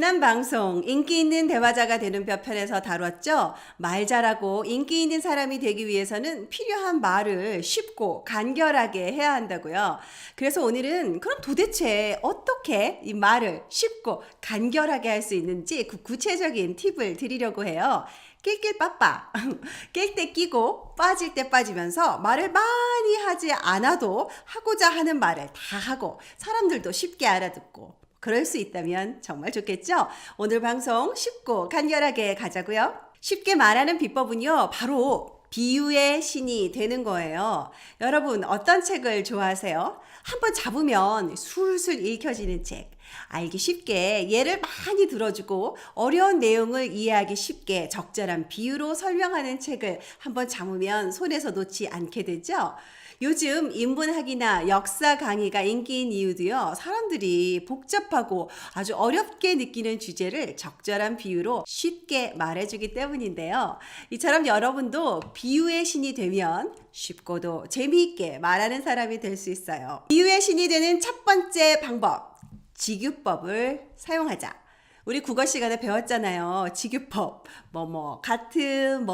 지난 방송 인기 있는 대화자가 되는 몇 편에서 다뤘죠. 말 잘하고 인기 있는 사람이 되기 위해서는 필요한 말을 쉽고 간결하게 해야 한다고요. 그래서 오늘은 그럼 도대체 어떻게 이 말을 쉽고 간결하게 할 수 있는지 그 구체적인 팁을 드리려고 해요. 낄낄 빠빠. 낄 때 끼고 빠질 때 빠지면서 말을 많이 하지 않아도 하고자 하는 말을 다 하고 사람들도 쉽게 알아듣고 그럴 수 있다면 정말 좋겠죠? 오늘 방송 쉽고 간결하게 가자고요. 쉽게 말하는 비법은요, 바로 비유의 신이 되는 거예요. 여러분 어떤 책을 좋아하세요? 한번 잡으면 술술 읽혀지는 책. 알기 쉽게 예를 많이 들어주고 어려운 내용을 이해하기 쉽게 적절한 비유로 설명하는 책을 한번 잡으면 손에서 놓지 않게 되죠. 요즘 인문학이나 역사 강의가 인기인 이유도요, 사람들이 복잡하고 아주 어렵게 느끼는 주제를 적절한 비유로 쉽게 말해주기 때문인데요. 이처럼 여러분도 비유의 신이 되면 쉽고도 재미있게 말하는 사람이 될 수 있어요. 비유의 신이 되는 첫 번째 방법, 직유법을 사용하자. 우리 국어 시간에 배웠잖아요. 직유법. 같은,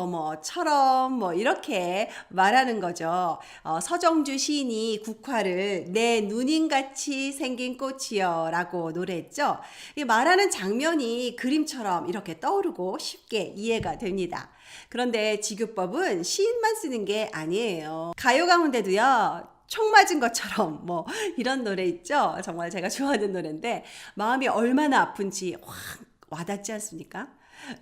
처럼, 이렇게 말하는 거죠. 서정주 시인이 국화를 내 누님같이 생긴 꽃이여 라고 노래했죠. 이 말하는 장면이 그림처럼 이렇게 떠오르고 쉽게 이해가 됩니다. 그런데 직유법은 시인만 쓰는 게 아니에요. 가요 가운데도요. 총 맞은 것처럼 이런 노래 있죠. 정말 제가 좋아하는 노래인데 마음이 얼마나 아픈지 확 와닿지 않습니까?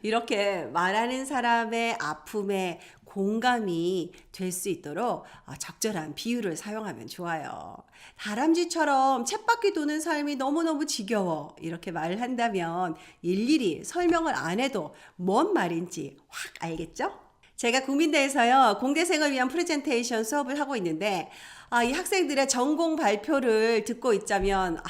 이렇게 말하는 사람의 아픔에 공감이 될 수 있도록 적절한 비유를 사용하면 좋아요. 다람쥐처럼 쳇바퀴 도는 삶이 너무너무 지겨워 이렇게 말을 한다면 일일이 설명을 안 해도 뭔 말인지 확 알겠죠? 제가 국민대에서요, 공대생을 위한 프레젠테이션 수업을 하고 있는데 이 학생들의 전공 발표를 듣고 있자면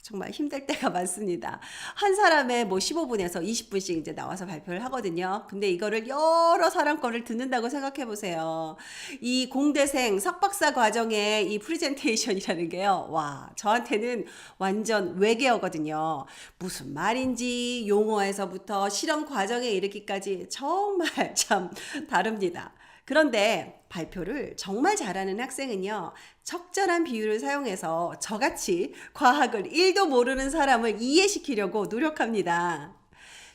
정말 힘들 때가 많습니다. 한 사람의 15분에서 20분씩 이제 나와서 발표를 하거든요. 근데 이거를 여러 사람 거를 듣는다고 생각해 보세요. 이 공대생 석박사 과정의 이 프레젠테이션이라는 게요. 와, 저한테는 완전 외계어거든요. 무슨 말인지 용어에서부터 실험 과정에 이르기까지 정말 참 다릅니다. 그런데 발표를 정말 잘하는 학생은요, 적절한 비유를 사용해서 저같이 과학을 1도 모르는 사람을 이해시키려고 노력합니다.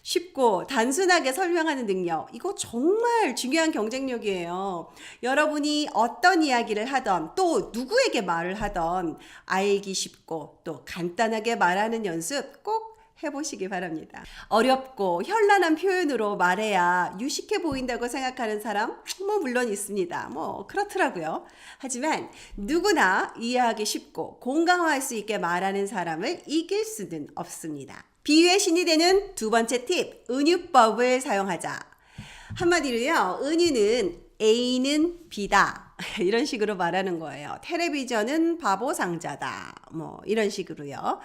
쉽고 단순하게 설명하는 능력, 이거 정말 중요한 경쟁력이에요. 여러분이 어떤 이야기를 하던 또 누구에게 말을 하던 알기 쉽고 또 간단하게 말하는 연습 꼭 해보시기 바랍니다. 어렵고 현란한 표현으로 말해야 유식해 보인다고 생각하는 사람 물론 있습니다. 그렇더라고요. 하지만 누구나 이해하기 쉽고 공감할 수 있게 말하는 사람을 이길 수는 없습니다. 비유의 신이 되는 두 번째 팁, 은유법을 사용하자. 한마디로요, 은유는 A는 B다 이런 식으로 말하는 거예요. 텔레비전은 바보 상자다 이런 식으로요.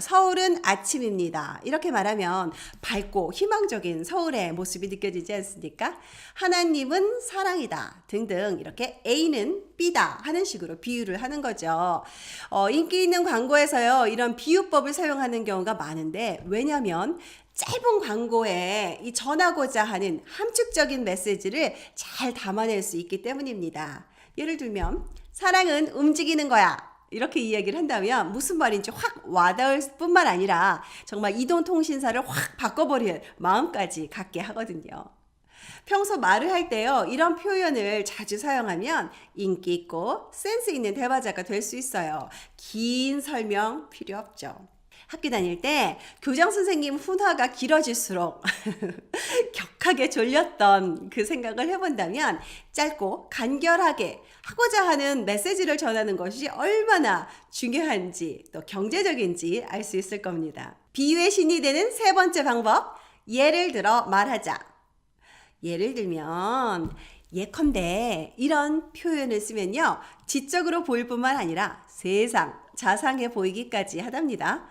서울은 아침입니다 이렇게 말하면 밝고 희망적인 서울의 모습이 느껴지지 않습니까? 하나님은 사랑이다 등등 이렇게 A는 B다 하는 식으로 비유를 하는 거죠. 인기 있는 광고에서요, 이런 비유법을 사용하는 경우가 많은데 왜냐하면 짧은 광고에 이 전하고자 하는 함축적인 메시지를 잘 담아낼 수 있기 때문입니다. 예를 들면 사랑은 움직이는 거야 이렇게 이야기를 한다면 무슨 말인지 확 와닿을 뿐만 아니라 정말 이동통신사를 확 바꿔버릴 마음까지 갖게 하거든요. 평소 말을 할 때요, 이런 표현을 자주 사용하면 인기 있고 센스 있는 대화자가 될 수 있어요. 긴 설명 필요 없죠. 학교 다닐 때 교장 선생님 훈화가 길어질수록 격하게 졸렸던 그 생각을 해본다면 짧고 간결하게 하고자 하는 메시지를 전하는 것이 얼마나 중요한지 또 경제적인지 알 수 있을 겁니다. 비유의 신이 되는 세 번째 방법, 예를 들어 말하자. 예를 들면 예컨대 이런 표현을 쓰면요, 지적으로 보일 뿐만 아니라 자상해 보이기까지 하답니다.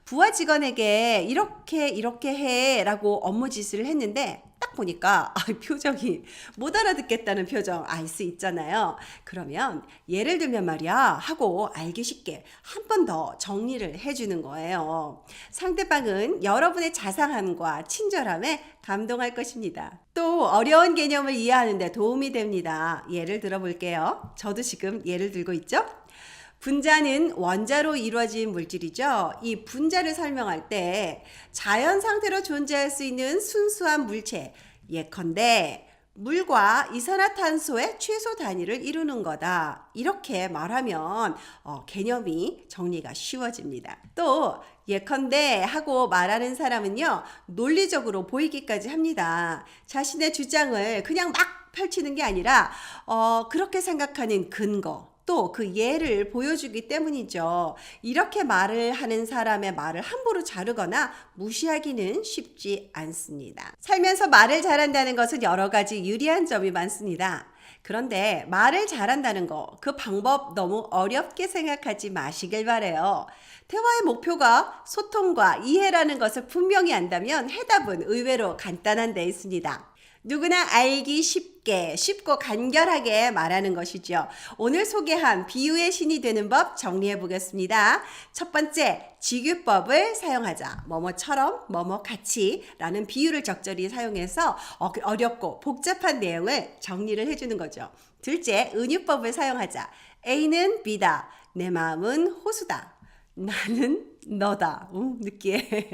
부하 직원에게 이렇게 해라고 업무 지시를 했는데 딱 보니까 표정이 못 알아듣겠다는 표정 알 수 있잖아요. 그러면 예를 들면 말이야 하고 알기 쉽게 한 번 더 정리를 해주는 거예요. 상대방은 여러분의 자상함과 친절함에 감동할 것입니다. 또 어려운 개념을 이해하는 데 도움이 됩니다. 예를 들어 볼게요. 저도 지금 예를 들고 있죠. 분자는 원자로 이루어진 물질이죠. 이 분자를 설명할 때 자연 상태로 존재할 수 있는 순수한 물체, 예컨대 물과 이산화탄소의 최소 단위를 이루는 거다. 이렇게 말하면 개념이 정리가 쉬워집니다. 또 예컨대 하고 말하는 사람은요, 논리적으로 보이기까지 합니다. 자신의 주장을 그냥 막 펼치는 게 아니라 그렇게 생각하는 근거, 또 그 예를 보여주기 때문이죠. 이렇게 말을 하는 사람의 말을 함부로 자르거나 무시하기는 쉽지 않습니다. 살면서 말을 잘한다는 것은 여러 가지 유리한 점이 많습니다. 그런데 말을 잘한다는 거, 그 방법 너무 어렵게 생각하지 마시길 바래요. 대화의 목표가 소통과 이해라는 것을 분명히 안다면 해답은 의외로 간단한 데 있습니다. 누구나 알기 쉽고 간결하게 말하는 것이죠. 오늘 소개한 비유의 신이 되는 법 정리해 보겠습니다. 첫 번째, 직유법을 사용하자. 뭐뭐처럼 뭐뭐같이 라는 비유를 적절히 사용해서 어렵고 복잡한 내용을 정리를 해주는 거죠. 둘째, 은유법을 사용하자. A는 B다. 내 마음은 호수다. 나는 너다. 느끼해.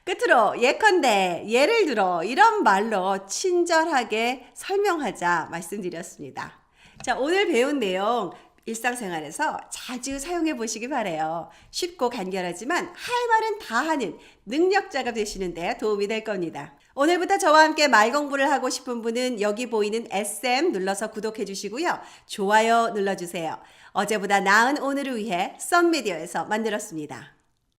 끝으로 예컨대, 예를 들어 이런 말로 친절하게 설명하자 말씀드렸습니다. 자, 오늘 배운 내용 일상생활에서 자주 사용해 보시기 바래요. 쉽고 간결하지만 할 말은 다 하는 능력자가 되시는 데 도움이 될 겁니다. 오늘부터 저와 함께 말 공부를 하고 싶은 분은 여기 보이는 SM 눌러서 구독해 주시고요. 좋아요 눌러주세요. 어제보다 나은 오늘을 위해 썬미디어에서 만들었습니다.